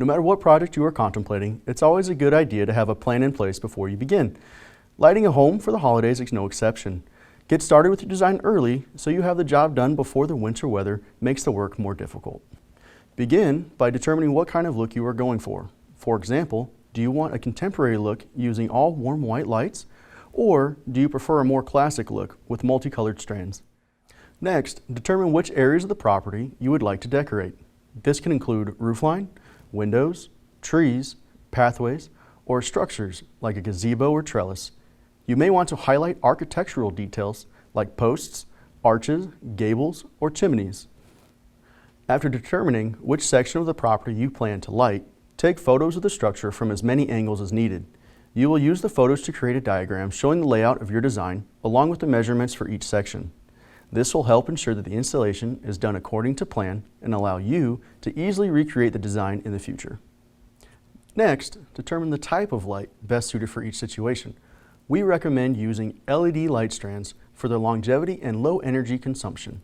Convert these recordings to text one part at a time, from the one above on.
No matter what project you are contemplating, it's always a good idea to have a plan in place before you begin. Lighting a home for the holidays is no exception. Get started with your design early so you have the job done before the winter weather makes the work more difficult. Begin by determining what kind of look you are going for. For example, do you want a contemporary look using all warm white lights, or do you prefer a more classic look with multicolored strands? Next, determine which areas of the property you would like to decorate. This can include roofline, windows, trees, pathways, or structures like a gazebo or trellis. You may want to highlight architectural details like posts, arches, gables, or chimneys. After determining which section of the property you plan to light, take photos of the structure from as many angles as needed. You will use the photos to create a diagram showing the layout of your design along with the measurements for each section. This will help ensure that the installation is done according to plan and allow you to easily recreate the design in the future. Next, determine the type of light best suited for each situation. We recommend using LED light strands for their longevity and low energy consumption.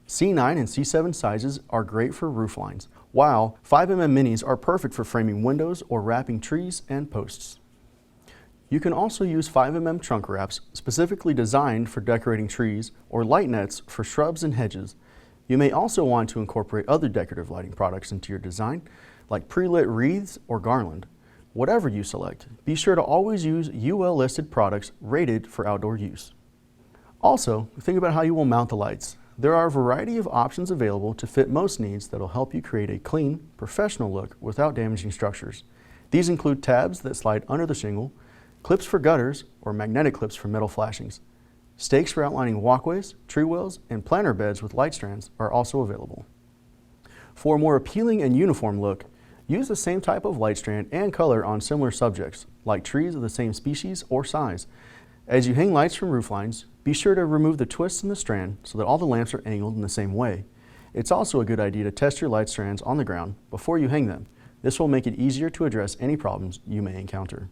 C9 and C7 sizes are great for roof lines, while 5mm minis are perfect for framing windows or wrapping trees and posts. You can also use 5mm trunk wraps specifically designed for decorating trees or light nets for shrubs and hedges. You may also want to incorporate other decorative lighting products into your design, like pre-lit wreaths or garland. Whatever you select, be sure to always use UL listed products rated for outdoor use. Also, think about how you will mount the lights. There are a variety of options available to fit most needs that will help you create a clean, professional look without damaging structures. These include tabs that slide under the shingle, clips for gutters, or magnetic clips for metal flashings. Stakes for outlining walkways, tree wells, and planter beds with light strands are also available. For a more appealing and uniform look, use the same type of light strand and color on similar subjects, like trees of the same species or size. As you hang lights from roof lines, be sure to remove the twists in the strand so that all the lamps are angled in the same way. It's also a good idea to test your light strands on the ground before you hang them. This will make it easier to address any problems you may encounter.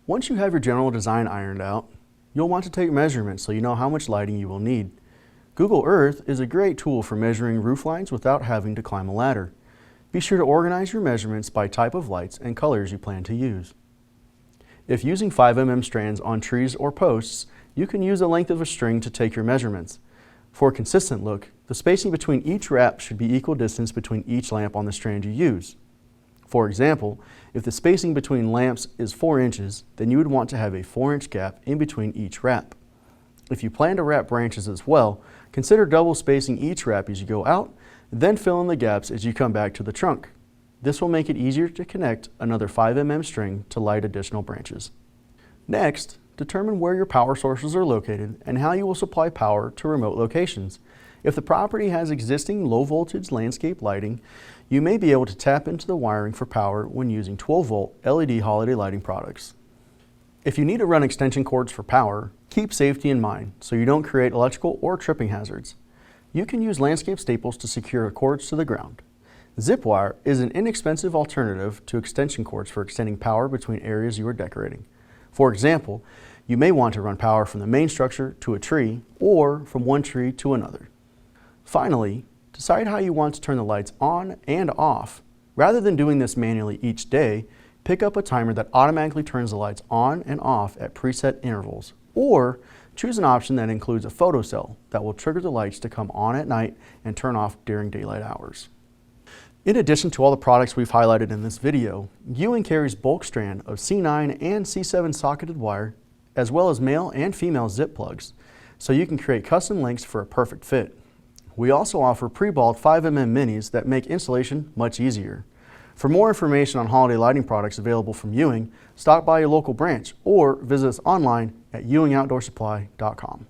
Once you have your general design ironed out, you'll want to take measurements so you know how much lighting you will need. Google Earth is a great tool for measuring roof lines without having to climb a ladder. Be sure to organize your measurements by type of lights and colors you plan to use. If using 5mm strands on trees or posts, you can use the length of a string to take your measurements. For a consistent look, the spacing between each wrap should be equal distance between each lamp on the strand you use. For example, if the spacing between lamps is 4 inches, then you would want to have a 4-inch gap in between each wrap. If you plan to wrap branches as well, consider double spacing each wrap as you go out, then fill in the gaps as you come back to the trunk. This will make it easier to connect another 5mm string to light additional branches. Next, determine where your power sources are located and how you will supply power to remote locations. If the property has existing low voltage landscape lighting, you may be able to tap into the wiring for power when using 12-volt LED holiday lighting products. If you need to run extension cords for power, keep safety in mind so you don't create electrical or tripping hazards. You can use landscape staples to secure cords to the ground. Zip wire is an inexpensive alternative to extension cords for extending power between areas you are decorating. For example, you may want to run power from the main structure to a tree or from one tree to another. Finally, decide how you want to turn the lights on and off. Rather than doing this manually each day, pick up a timer that automatically turns the lights on and off at preset intervals, or choose an option that includes a photocell that will trigger the lights to come on at night and turn off during daylight hours. In addition to all the products we've highlighted in this video, Ewing carries bulk strand of C9 and C7 socketed wire, as well as male and female zip plugs, so you can create custom lengths for a perfect fit. We also offer pre-balled 5mm minis that make installation much easier. For more information on holiday lighting products available from Ewing, stop by your local branch or visit us online at ewingoutdoorsupply.com.